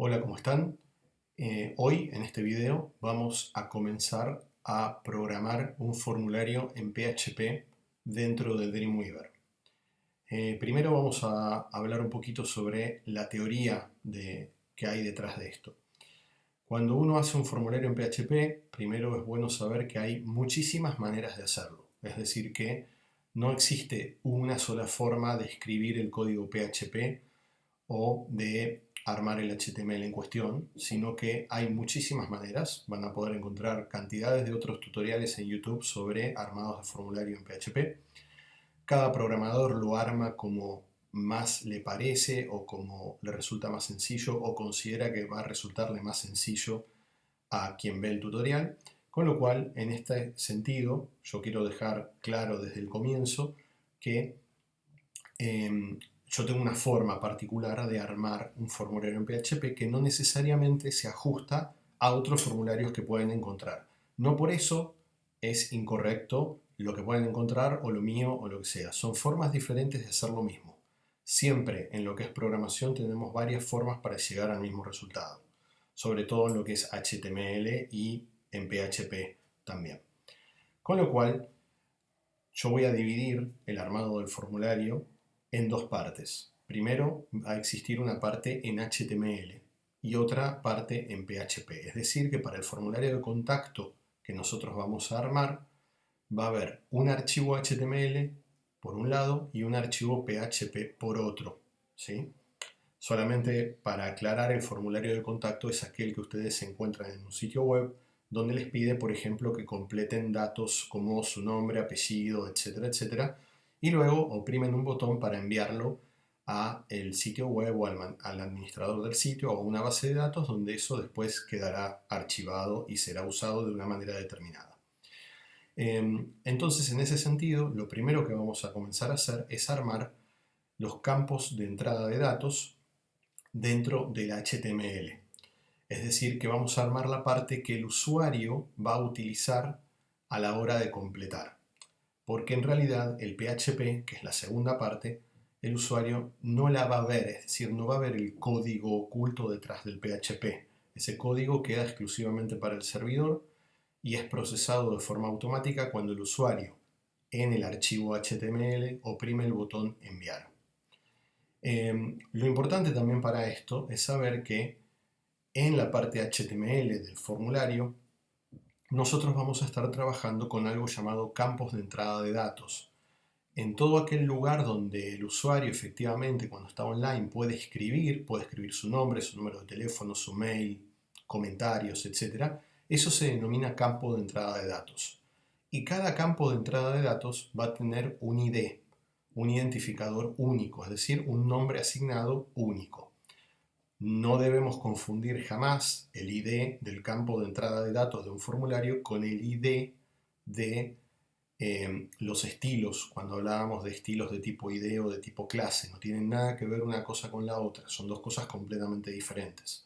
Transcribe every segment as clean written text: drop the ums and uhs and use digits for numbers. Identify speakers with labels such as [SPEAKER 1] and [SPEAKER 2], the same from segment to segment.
[SPEAKER 1] Hola, ¿cómo están? Hoy en este video vamos a comenzar a programar un formulario en PHP dentro de Dreamweaver. Primero vamos a hablar un poquito sobre la teoría que hay detrás de esto. Cuando uno hace un formulario en PHP, primero es bueno saber que hay muchísimas maneras de hacerlo. Es decir, que no existe una sola forma de escribir el código PHP o de armar el HTML en cuestión, sino que hay muchísimas maneras. Van a poder encontrar cantidades de otros tutoriales en YouTube sobre armados de formulario en PHP. Cada programador lo arma como más le parece o como le resulta más sencillo o considera que va a resultarle más sencillo a quien ve el tutorial. Con lo cual, en este sentido, yo quiero dejar claro desde el comienzo que yo tengo una forma particular de armar un formulario en PHP que no necesariamente se ajusta a otros formularios que pueden encontrar. No por eso es incorrecto lo que pueden encontrar o lo mío o lo que sea. Son formas diferentes de hacer lo mismo. Siempre en lo que es programación tenemos varias formas para llegar al mismo resultado. Sobre todo en lo que es HTML y en PHP también. Con lo cual, yo voy a dividir el armado del formulario en dos partes. Primero va a existir una parte en HTML y otra parte en PHP. Es decir, que para el formulario de contacto que nosotros vamos a armar, va a haber un archivo HTML por un lado y un archivo PHP por otro. ¿Sí? Solamente para aclarar, el formulario de contacto es aquel que ustedes encuentran en un sitio web donde les pide, por ejemplo, que completen datos como su nombre, apellido, etcétera, etcétera, y luego oprimen un botón para enviarlo a el sitio web o al administrador del sitio o a una base de datos donde eso después quedará archivado y será usado de una manera determinada. Entonces, en ese sentido, lo primero que vamos a comenzar a hacer es armar los campos de entrada de datos dentro del HTML. Es decir, que vamos a armar la parte que el usuario va a utilizar a la hora de completar. Porque en realidad el PHP, que es la segunda parte, el usuario no la va a ver, es decir, no va a ver el código oculto detrás del PHP. Ese código queda exclusivamente para el servidor y es procesado de forma automática cuando el usuario en el archivo HTML oprime el botón enviar. Lo importante también para esto es saber que en la parte HTML del formulario nosotros vamos a estar trabajando con algo llamado campos de entrada de datos. En todo aquel lugar donde el usuario efectivamente cuando está online puede escribir su nombre, su número de teléfono, su mail, comentarios, etc. Eso se denomina campo de entrada de datos. Y cada campo de entrada de datos va a tener un ID, un identificador único, es decir, un nombre asignado único. No debemos confundir jamás el ID del campo de entrada de datos de un formulario con el ID de los estilos, cuando hablábamos de estilos de tipo ID o de tipo clase. No tienen nada que ver una cosa con la otra, son dos cosas completamente diferentes.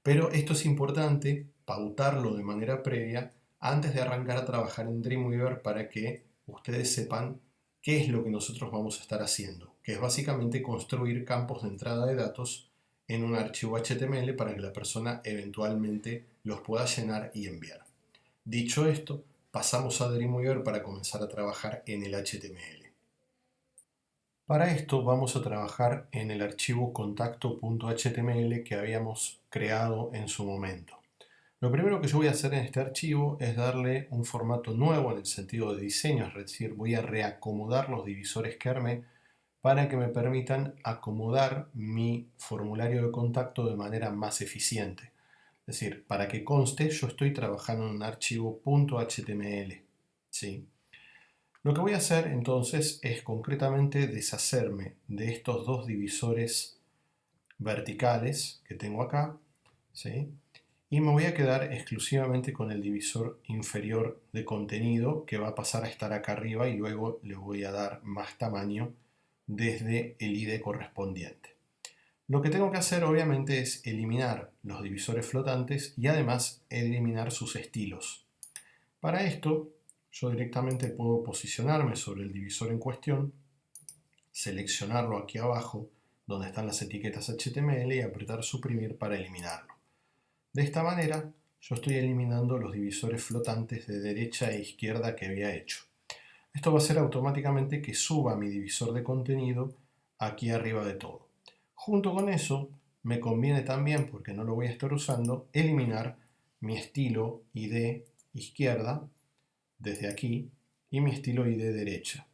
[SPEAKER 1] Pero esto es importante pautarlo de manera previa antes de arrancar a trabajar en Dreamweaver para que ustedes sepan qué es lo que nosotros vamos a estar haciendo, que es básicamente construir campos de entrada de datos en un archivo HTML para que la persona eventualmente los pueda llenar y enviar. Dicho esto, pasamos a Dreamweaver para comenzar a trabajar en el HTML. Para esto vamos a trabajar en el archivo contacto.html que habíamos creado en su momento. Lo primero que yo voy a hacer en este archivo es darle un formato nuevo en el sentido de diseño, es decir, voy a reacomodar los divisores que armé para que me permitan acomodar mi formulario de contacto de manera más eficiente. Es decir, para que conste, yo estoy trabajando en un archivo .html. ¿Sí? Lo que voy a hacer entonces es concretamente deshacerme de estos dos divisores verticales que tengo acá, ¿sí? Y me voy a quedar exclusivamente con el divisor inferior de contenido que va a pasar a estar acá arriba y luego le voy a dar más tamaño desde el ID correspondiente. Lo que tengo que hacer obviamente es eliminar los divisores flotantes y además eliminar sus estilos. Para esto yo directamente puedo posicionarme sobre el divisor en cuestión, seleccionarlo aquí abajo donde están las etiquetas HTML y apretar suprimir para eliminarlo. De esta manera yo estoy eliminando los divisores flotantes de derecha e izquierda que había hecho. Esto va a hacer automáticamente que suba mi divisor de contenido aquí arriba de todo. Junto con eso, me conviene también, porque no lo voy a estar usando, eliminar mi estilo ID izquierda desde aquí y mi estilo ID derecha.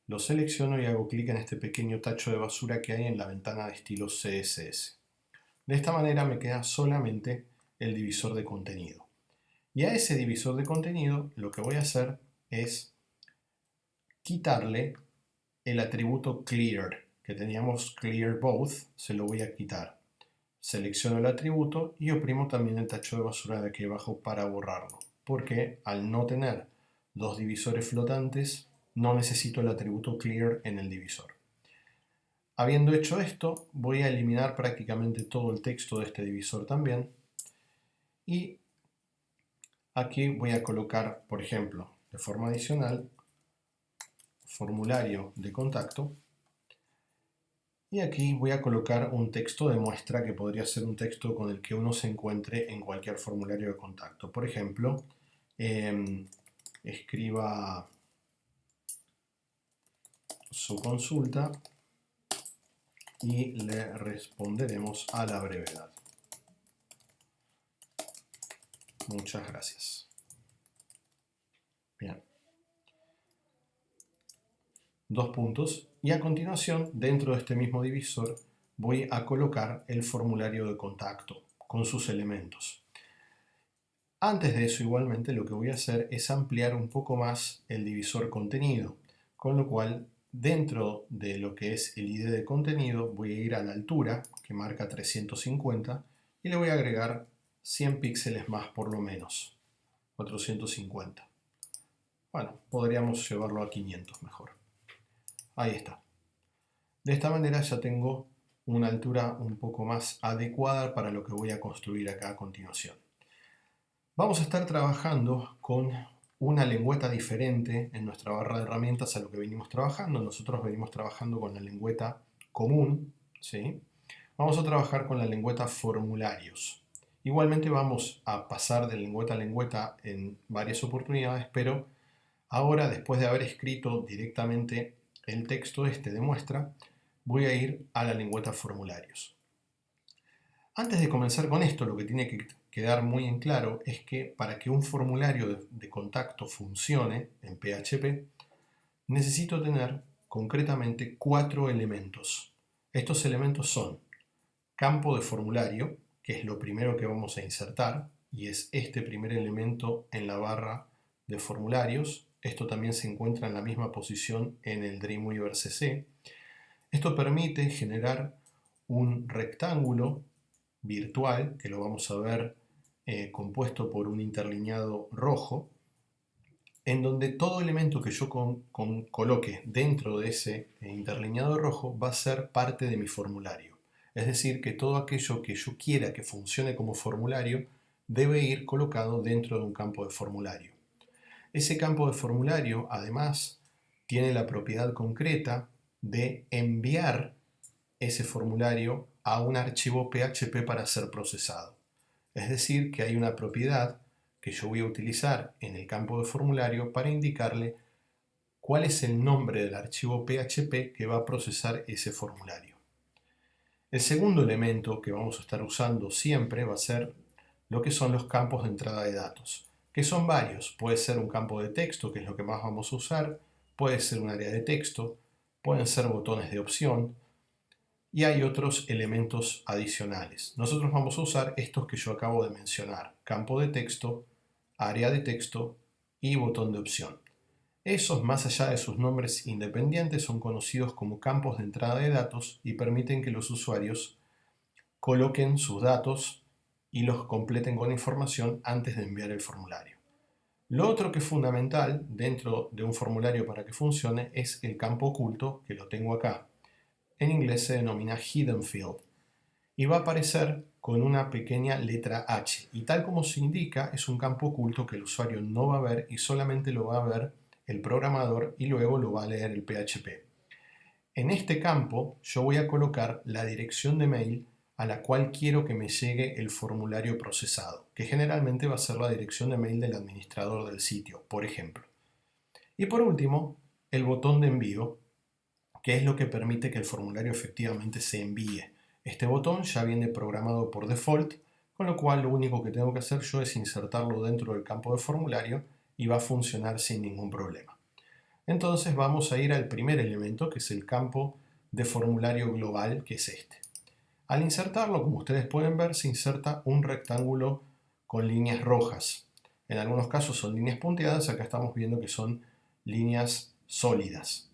[SPEAKER 1] Lo selecciono y hago clic en este pequeño tacho de basura que hay en la ventana de estilo CSS. De esta manera me queda solamente el divisor de contenido. Y a ese divisor de contenido lo que voy a hacer es quitarle el atributo clear, que teníamos clear both, se lo voy a quitar. Selecciono el atributo y oprimo también el tacho de basura de aquí abajo para borrarlo, porque al no tener dos divisores flotantes no necesito el atributo clear en el divisor. Habiendo hecho esto, voy a eliminar prácticamente todo el texto de este divisor también y aquí voy a colocar, por ejemplo, de forma adicional, formulario de contacto. Y aquí voy a colocar un texto de muestra que podría ser un texto con el que uno se encuentre en cualquier formulario de contacto. Por ejemplo, escriba su consulta y le responderemos a la brevedad. Muchas gracias. Bien. Dos puntos. Y a continuación, dentro de este mismo divisor, voy a colocar el formulario de contacto con sus elementos. Antes de eso, igualmente, lo que voy a hacer es ampliar un poco más el divisor contenido, con lo cual, dentro de lo que es el ID de contenido, voy a ir a la altura, que marca 350, y le voy a agregar 100 píxeles más por lo menos, 450. Bueno, podríamos llevarlo a 500 mejor. Ahí está. De esta manera ya tengo una altura un poco más adecuada para lo que voy a construir acá a continuación. Vamos a estar trabajando con una lengüeta diferente en nuestra barra de herramientas a lo que venimos trabajando. Nosotros venimos trabajando con la lengüeta común, ¿sí? Vamos a trabajar con la lengüeta formularios. Igualmente vamos a pasar de lengüeta a lengüeta en varias oportunidades, pero ahora, después de haber escrito directamente el texto este de muestra, voy a ir a la lengüeta formularios. Antes de comenzar con esto, lo que tiene que quedar muy en claro es que para que un formulario de contacto funcione en PHP, necesito tener concretamente 4 elementos. Estos elementos son campo de formulario, que es lo primero que vamos a insertar, y es este primer elemento en la barra de formularios. Esto también se encuentra en la misma posición en el Dreamweaver CC. Esto permite generar un rectángulo virtual, que lo vamos a ver compuesto por un interlineado rojo, en donde todo elemento que yo coloque dentro de ese interlineado rojo va a ser parte de mi formulario. Es decir, que todo aquello que yo quiera que funcione como formulario debe ir colocado dentro de un campo de formulario. Ese campo de formulario, además, tiene la propiedad concreta de enviar ese formulario a un archivo PHP para ser procesado. Es decir, que hay una propiedad que yo voy a utilizar en el campo de formulario para indicarle cuál es el nombre del archivo PHP que va a procesar ese formulario. El segundo elemento que vamos a estar usando siempre va a ser lo que son los campos de entrada de datos, que son varios. Puede ser un campo de texto, que es lo que más vamos a usar, puede ser un área de texto, pueden ser botones de opción, y hay otros elementos adicionales. Nosotros vamos a usar estos que yo acabo de mencionar: campo de texto, área de texto y botón de opción. Esos, más allá de sus nombres independientes, son conocidos como campos de entrada de datos y permiten que los usuarios coloquen sus datos y los completen con información antes de enviar el formulario. Lo otro que es fundamental dentro de un formulario para que funcione es el campo oculto, que lo tengo acá. En inglés se denomina Hidden Field y va a aparecer con una pequeña letra H, y tal como se indica, es un campo oculto que el usuario no va a ver y solamente lo va a ver el programador y luego lo va a leer el PHP. En este campo yo voy a colocar la dirección de mail a la cual quiero que me llegue el formulario procesado, que generalmente va a ser la dirección de mail del administrador del sitio, por ejemplo. Y por último, el botón de envío, que es lo que permite que el formulario efectivamente se envíe. Este botón ya viene programado por default, con lo cual lo único que tengo que hacer yo es insertarlo dentro del campo de formulario y va a funcionar sin ningún problema. Entonces vamos a ir al primer elemento, que es el campo de formulario global, que es este. Al insertarlo, como ustedes pueden ver, se inserta un rectángulo con líneas rojas. En algunos casos son líneas punteadas, acá estamos viendo que son líneas sólidas.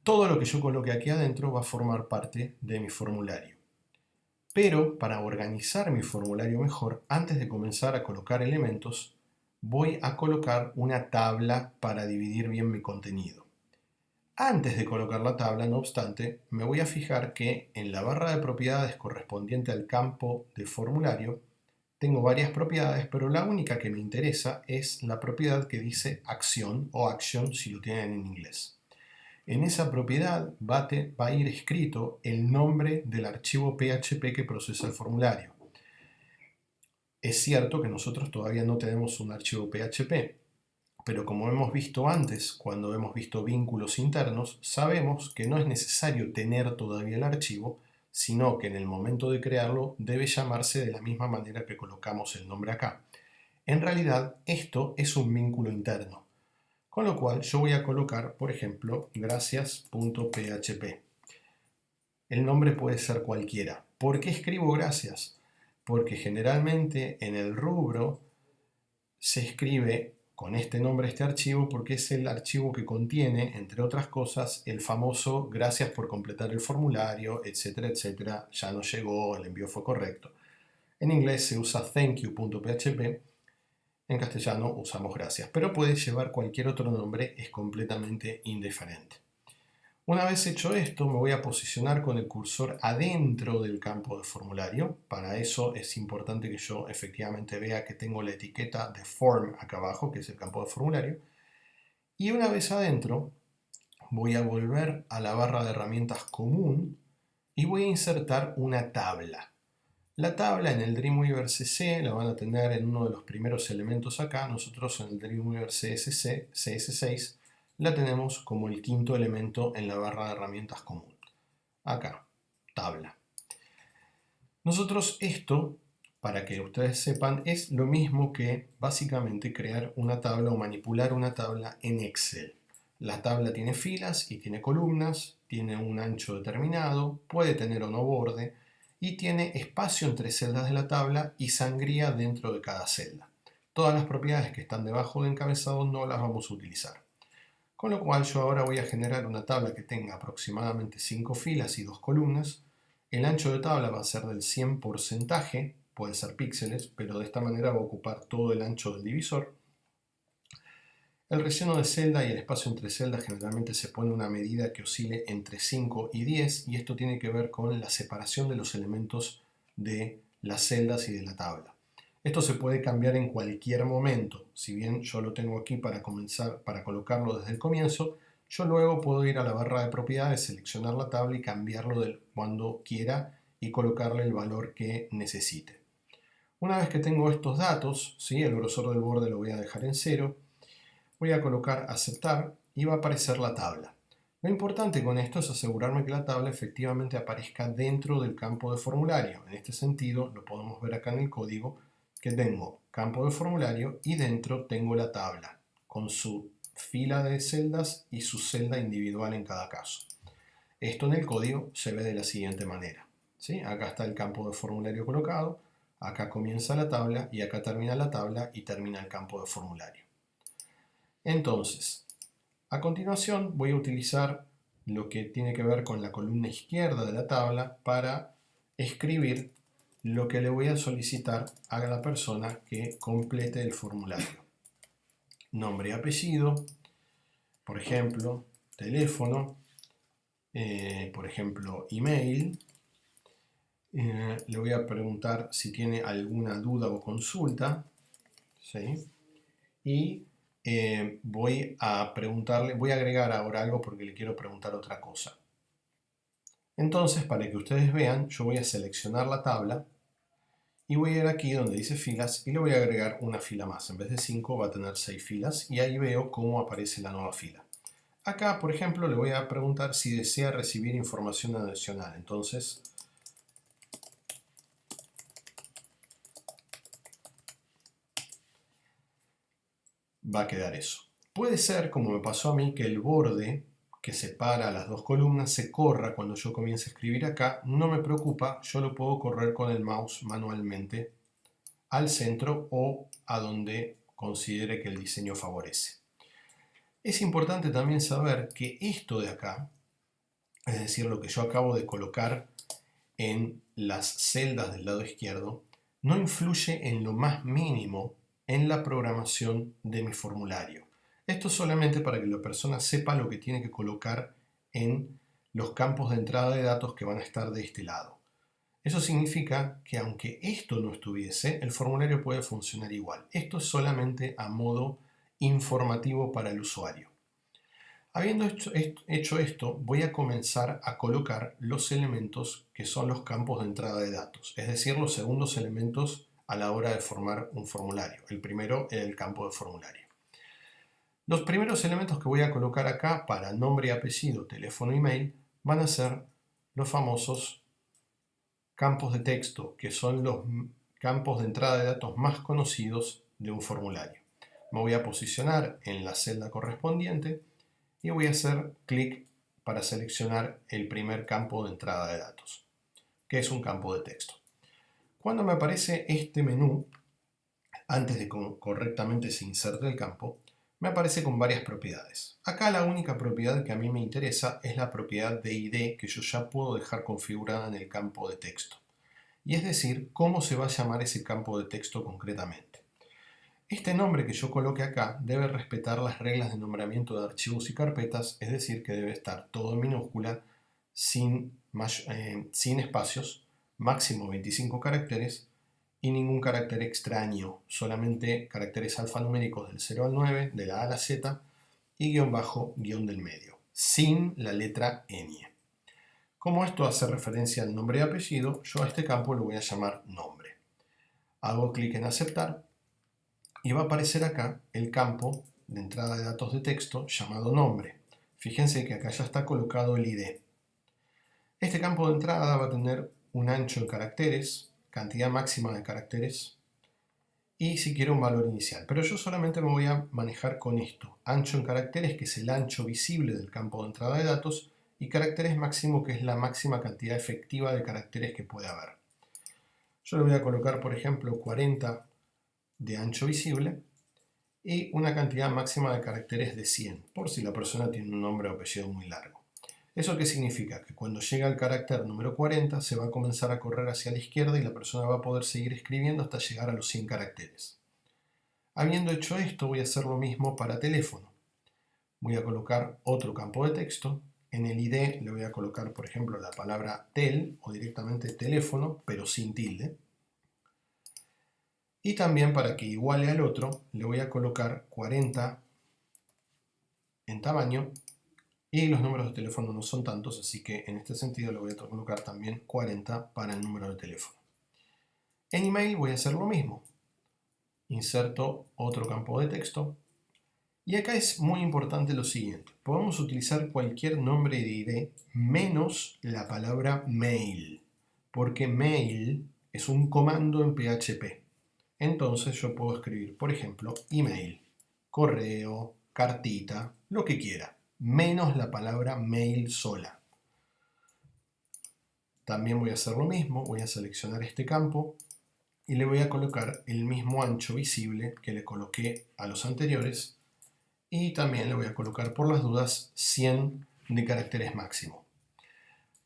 [SPEAKER 1] Todo lo que yo coloque aquí adentro va a formar parte de mi formulario. Pero para organizar mi formulario mejor, antes de comenzar a colocar elementos, voy a colocar una tabla para dividir bien mi contenido. Antes de colocar la tabla, no obstante, me voy a fijar que en la barra de propiedades correspondiente al campo de formulario tengo varias propiedades, pero la única que me interesa es la propiedad que dice acción o action si lo tienen en inglés. En esa propiedad va a ir escrito el nombre del archivo PHP que procesa el formulario. Es cierto que nosotros todavía no tenemos un archivo PHP, pero como hemos visto antes, cuando hemos visto vínculos internos, sabemos que no es necesario tener todavía el archivo, sino que en el momento de crearlo debe llamarse de la misma manera que colocamos el nombre acá. En realidad, esto es un vínculo interno, con lo cual yo voy a colocar, por ejemplo, gracias.php. El nombre puede ser cualquiera. ¿Por qué escribo gracias? Porque generalmente en el rubro se escribe con este nombre este archivo porque es el archivo que contiene, entre otras cosas, el famoso gracias por completar el formulario, etcétera, etcétera, ya nos llegó, el envío fue correcto. En inglés se usa thankyou.php, en castellano usamos gracias, pero puede llevar cualquier otro nombre, es completamente indiferente. Una vez hecho esto, me voy a posicionar con el cursor adentro del campo de formulario. Para eso es importante que yo efectivamente vea que tengo la etiqueta de form acá abajo, que es el campo de formulario. Y una vez adentro, voy a volver a la barra de herramientas común y voy a insertar una tabla. La tabla en el Dreamweaver CC la van a tener en uno de los primeros elementos acá. Nosotros en el Dreamweaver CS6 la tenemos como el quinto elemento en la barra de herramientas común. Acá, tabla. Nosotros esto, para que ustedes sepan, es lo mismo que básicamente crear una tabla o manipular una tabla en Excel. La tabla tiene filas y tiene columnas, tiene un ancho determinado, puede tener o no borde y tiene espacio entre celdas de la tabla y sangría dentro de cada celda. Todas las propiedades que están debajo de encabezado no las vamos a utilizar. Con lo cual yo ahora voy a generar una tabla que tenga aproximadamente 5 filas y 2 columnas. El ancho de tabla va a ser del 100%, puede ser píxeles, pero de esta manera va a ocupar todo el ancho del divisor. El relleno de celda y el espacio entre celdas generalmente se pone una medida que oscile entre 5 y 10 y esto tiene que ver con la separación de los elementos de las celdas y de la tabla. Esto se puede cambiar en cualquier momento. Si bien yo lo tengo aquí para colocarlo desde el comienzo, yo luego puedo ir a la barra de propiedades, seleccionar la tabla y cambiarlo cuando quiera y colocarle el valor que necesite. Una vez que tengo estos datos, ¿sí? El grosor del borde lo voy a dejar en 0, voy a colocar aceptar y va a aparecer la tabla. Lo importante con esto es asegurarme que la tabla efectivamente aparezca dentro del campo de formulario. En este sentido, lo podemos ver acá en el código, que tengo campo de formulario y dentro tengo la tabla con su fila de celdas y su celda individual en cada caso. Esto en el código se ve de la siguiente manera, ¿sí? Acá está el campo de formulario colocado, acá comienza la tabla y acá termina la tabla y termina el campo de formulario. Entonces, a continuación voy a utilizar lo que tiene que ver con la columna izquierda de la tabla para escribir lo que le voy a solicitar a la persona que complete el formulario. Nombre y apellido, por ejemplo, teléfono, por ejemplo, email. Le voy a preguntar si tiene alguna duda o consulta, ¿sí? Y voy a preguntarle, voy a agregar ahora algo porque le quiero preguntar otra cosa. Entonces, para que ustedes vean, yo voy a seleccionar la tabla y voy a ir aquí donde dice filas y le voy a agregar una fila más. En vez de 5 va a tener 6 filas y ahí veo cómo aparece la nueva fila. Acá, por ejemplo, le voy a preguntar si desea recibir información adicional. Entonces, va a quedar eso. Puede ser, como me pasó a mí, que el borde que separa las dos columnas se corra cuando yo comience a escribir acá. No me preocupa, yo lo puedo correr con el mouse manualmente al centro o a donde considere que el diseño favorece. Es importante también saber que esto de acá, es decir, lo que yo acabo de colocar en las celdas del lado izquierdo, no influye en lo más mínimo en la programación de mi formulario. Esto es solamente para que la persona sepa lo que tiene que colocar en los campos de entrada de datos que van a estar de este lado. Eso significa que aunque esto no estuviese, el formulario puede funcionar igual. Esto es solamente a modo informativo para el usuario. Habiendo hecho esto, voy a comenzar a colocar los elementos que son los campos de entrada de datos, es decir, los segundos elementos a la hora de formar un formulario. El primero es el campo de formulario. Los primeros elementos que voy a colocar acá para nombre y apellido, teléfono y mail van a ser los famosos campos de texto, que son los campos de entrada de datos más conocidos de un formulario. Me voy a posicionar en la celda correspondiente y voy a hacer clic para seleccionar el primer campo de entrada de datos, que es un campo de texto. Cuando me aparece este menú, antes de que correctamente se inserte el campo, me aparece con varias propiedades. Acá la única propiedad que a mí me interesa es la propiedad de ID que yo ya puedo dejar configurada en el campo de texto. Y es decir, cómo se va a llamar ese campo de texto concretamente. Este nombre que yo coloque acá debe respetar las reglas de nombramiento de archivos y carpetas, es decir, que debe estar todo en minúscula, sin espacios, máximo 25 caracteres y ningún carácter extraño, solamente caracteres alfanuméricos del 0 al 9, de la A a la Z y guión bajo, guión del medio, sin la letra ñ. Como esto hace referencia al nombre y apellido, yo a este campo lo voy a llamar nombre. Hago clic en aceptar y va a aparecer acá el campo de entrada de datos de texto llamado nombre. Fíjense que acá ya está colocado el ID. Este campo de entrada va a tener un ancho en caracteres, cantidad máxima de caracteres y si quiero un valor inicial. Pero yo solamente me voy a manejar con esto. Ancho en caracteres, que es el ancho visible del campo de entrada de datos, y caracteres máximo, que es la máxima cantidad efectiva de caracteres que puede haber. Yo le voy a colocar, por ejemplo, 40 de ancho visible y una cantidad máxima de caracteres de 100, por si la persona tiene un nombre o apellido muy largo. ¿Eso qué significa? Que cuando llega al carácter número 40 se va a comenzar a correr hacia la izquierda y la persona va a poder seguir escribiendo hasta llegar a los 100 caracteres. Habiendo hecho esto, voy a hacer lo mismo para teléfono. Voy a colocar otro campo de texto. En el ID le voy a colocar, por ejemplo, la palabra tel o directamente teléfono, pero sin tilde. Y también, para que iguale al otro, le voy a colocar 40 en tamaño y los números de teléfono no son tantos, así que en este sentido le voy a colocar también 40 para el número de teléfono. En email voy a hacer lo mismo. Inserto otro campo de texto. Y acá es muy importante lo siguiente. Podemos utilizar cualquier nombre de ID menos la palabra mail, porque mail es un comando en PHP. Entonces yo puedo escribir, por ejemplo, email, correo, cartita, lo que quiera, menos la palabra mail sola. También voy a hacer lo mismo, voy a seleccionar este campo y le voy a colocar el mismo ancho visible que le coloqué a los anteriores y también le voy a colocar por las dudas 100 de caracteres máximo.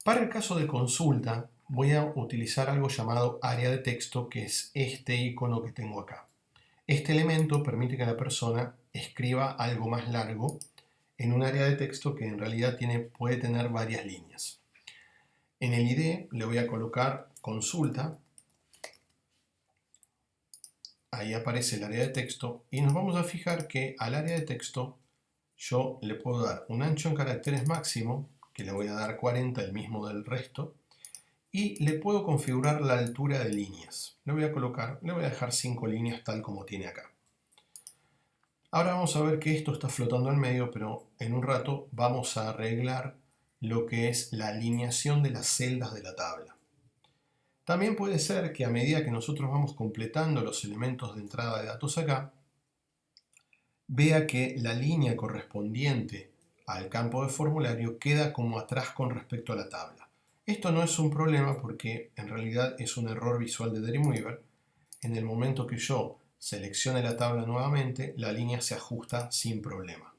[SPEAKER 1] Para el caso de consulta voy a utilizar algo llamado área de texto, que es este icono que tengo acá. Este elemento permite que la persona escriba algo más largo en un área de texto que en realidad puede tener varias líneas. En el ID le voy a colocar consulta ahí aparece el área de texto y nos vamos a fijar que al área de texto yo le puedo dar un ancho en caracteres máximo, que le voy a dar 40, el mismo del resto, y le puedo configurar la altura de líneas. Le voy a dejar 5 líneas tal como tiene acá. Ahora vamos a ver que esto está flotando al medio, pero en un rato vamos a arreglar lo que es la alineación de las celdas de la tabla. También puede ser que a medida que nosotros vamos completando los elementos de entrada de datos acá, vea que la línea correspondiente al campo de formulario queda como atrás con respecto a la tabla. Esto no es un problema porque en realidad es un error visual de Dreamweaver. En el momento que yo seleccione la tabla nuevamente, la línea se ajusta sin problema.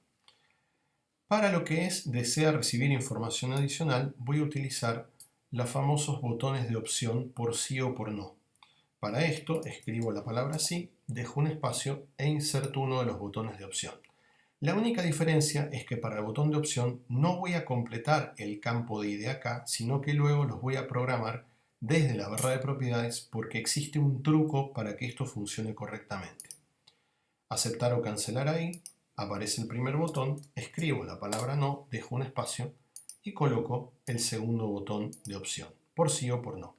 [SPEAKER 1] Para lo que es desea recibir información adicional, voy a utilizar los famosos botones de opción por sí o por no. Para esto escribo la palabra sí, dejo un espacio e inserto uno de los botones de opción. La única diferencia es que para el botón de opción no voy a completar el campo de ID acá, sino que luego los voy a programar desde la barra de propiedades porque existe un truco para que esto funcione correctamente. Aceptar o cancelar ahí, aparece el primer botón, escribo la palabra no, dejo un espacio y coloco el segundo botón de opción, por sí o por no.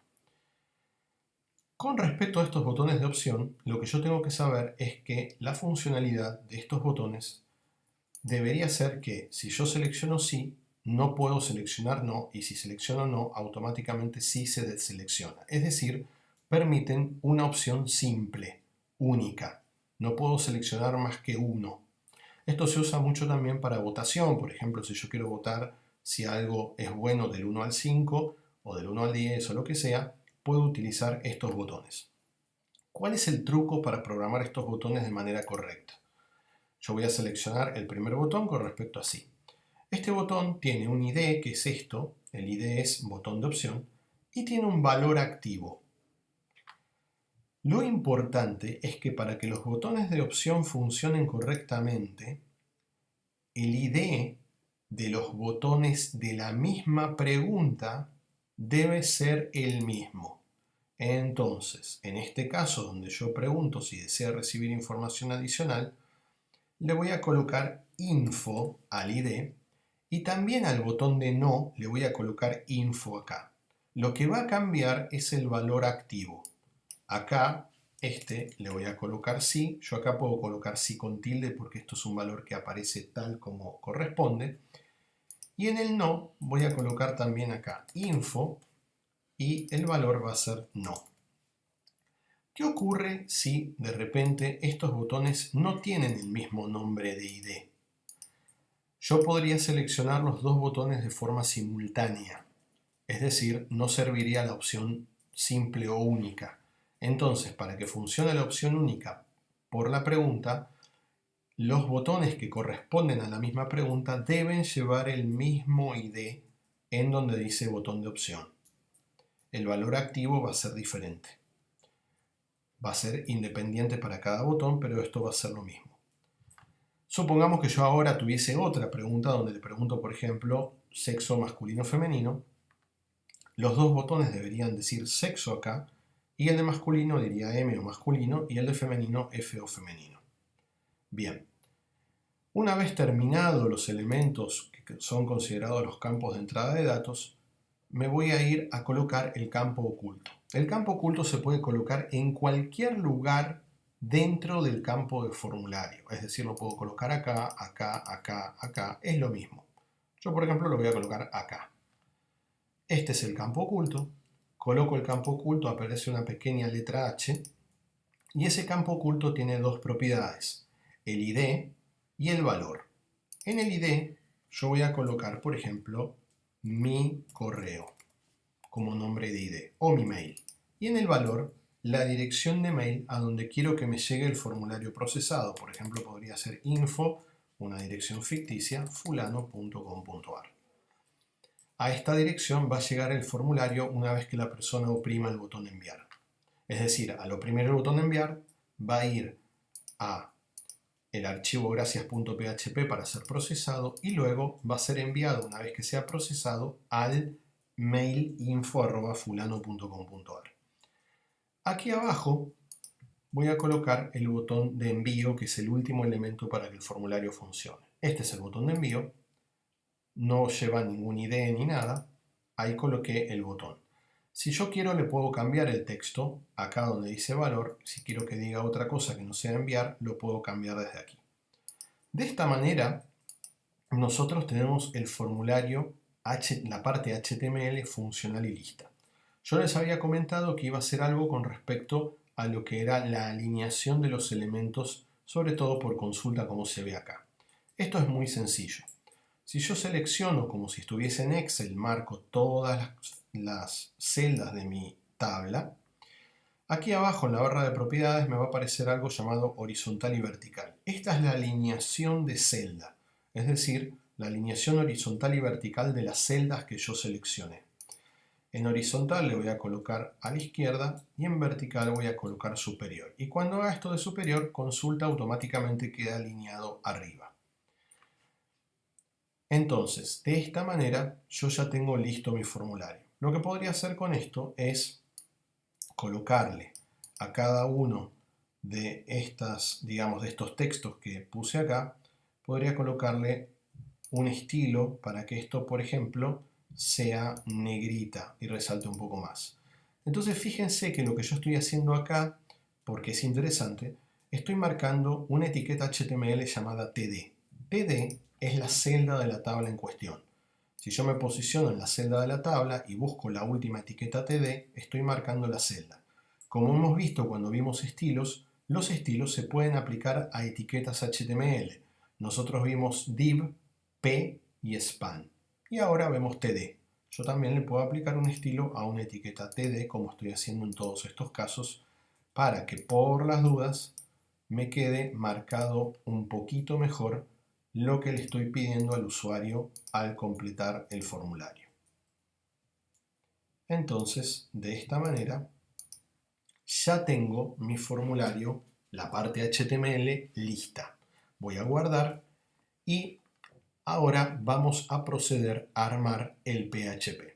[SPEAKER 1] Con respecto a estos botones de opción, lo que yo tengo que saber es que la funcionalidad de estos botones debería ser que si yo selecciono sí, no puedo seleccionar no, y si selecciono no, automáticamente sí se deselecciona. Es decir, permiten una opción simple, única. No puedo seleccionar más que uno. Esto se usa mucho también para votación. Por ejemplo, si yo quiero votar si algo es bueno del 1 al 5 o del 1 al 10 o lo que sea, puedo utilizar estos botones. ¿Cuál es el truco para programar estos botones de manera correcta? Yo voy a seleccionar el primer botón con respecto a sí. Este botón tiene un ID, que es esto, el ID es botón de opción, y tiene un valor activo. Lo importante es que para que los botones de opción funcionen correctamente, el ID de los botones de la misma pregunta debe ser el mismo. Entonces, en este caso donde yo pregunto si desea recibir información adicional, le voy a colocar info al ID y también al botón de no le voy a colocar info acá. Lo que va a cambiar es el valor activo. Acá le voy a colocar sí. Yo acá puedo colocar sí con tilde porque esto es un valor que aparece tal como corresponde. Y en el no voy a colocar también acá info y el valor va a ser no. ¿Qué ocurre si de repente estos botones no tienen el mismo nombre de ID? Yo podría seleccionar los dos botones de forma simultánea, es decir, no serviría la opción simple o única. Entonces, para que funcione la opción única por la pregunta, los botones que corresponden a la misma pregunta deben llevar el mismo ID en donde dice botón de opción. El valor activo va a ser diferente. Va a ser independiente para cada botón, pero esto va a ser lo mismo. Supongamos que yo ahora tuviese otra pregunta donde le pregunto, por ejemplo, sexo masculino o femenino. Los dos botones deberían decir sexo acá y el de masculino diría M o masculino y el de femenino F o femenino. Bien, una vez terminados los elementos que son considerados los campos de entrada de datos, me voy a ir a colocar el campo oculto. El campo oculto se puede colocar en cualquier lugar dentro del campo de formulario. Es decir, lo puedo colocar acá, acá, acá, acá. Es lo mismo. Yo, por ejemplo, lo voy a colocar acá. Este es el campo oculto. Coloco el campo oculto, aparece una pequeña letra H. Y ese campo oculto tiene dos propiedades. El ID y el valor. En el ID yo voy a colocar, por ejemplo, mi correo como nombre de ID o mi mail. Y en el valor, la dirección de mail a donde quiero que me llegue el formulario procesado. Por ejemplo, podría ser info, una dirección ficticia, fulano.com.ar. A esta dirección va a llegar el formulario una vez que la persona oprima el botón enviar. Es decir, al oprimir el botón enviar, va a ir a el archivo gracias.php para ser procesado y luego va a ser enviado una vez que sea procesado al mail info@fulano.com.ar. Aquí abajo voy a colocar el botón de envío, que es el último elemento para que el formulario funcione. Este es el botón de envío, no lleva ningún ID ni nada, ahí coloqué el botón. Si yo quiero le puedo cambiar el texto, acá donde dice valor, si quiero que diga otra cosa que no sea enviar, lo puedo cambiar desde aquí. De esta manera, nosotros tenemos el formulario, la parte HTML funcional y lista. Yo les había comentado que iba a hacer algo con respecto a lo que era la alineación de los elementos, sobre todo por consulta como se ve acá. Esto es muy sencillo. Si yo selecciono como si estuviese en Excel, marco todas las celdas de mi tabla, aquí abajo en la barra de propiedades me va a aparecer algo llamado horizontal y vertical. Esta es la alineación de celda, es decir, la alineación horizontal y vertical de las celdas que yo seleccioné. En horizontal le voy a colocar a la izquierda y en vertical voy a colocar superior. Y cuando haga esto de superior, consulta automáticamente queda alineado arriba. Entonces, de esta manera yo ya tengo listo mi formulario. Lo que podría hacer con esto es colocarle a cada uno de de estos textos que puse acá, podría colocarle un estilo para que esto, por ejemplo, sea negrita y resalte un poco más. Entonces fíjense que lo que yo estoy haciendo acá, porque es interesante, estoy marcando una etiqueta HTML llamada TD. TD es la celda de la tabla en cuestión. Si yo me posiciono en la celda de la tabla y busco la última etiqueta TD, estoy marcando la celda. Como hemos visto cuando vimos estilos, los estilos se pueden aplicar a etiquetas HTML. Nosotros vimos div, p y span. Y ahora vemos td. Yo también le puedo aplicar un estilo a una etiqueta td, como estoy haciendo en todos estos casos, para que por las dudas me quede marcado un poquito mejor lo que le estoy pidiendo al usuario al completar el formulario. Entonces, de esta manera, ya tengo mi formulario, la parte HTML, lista. Voy a guardar y ahora vamos a proceder a armar el PHP.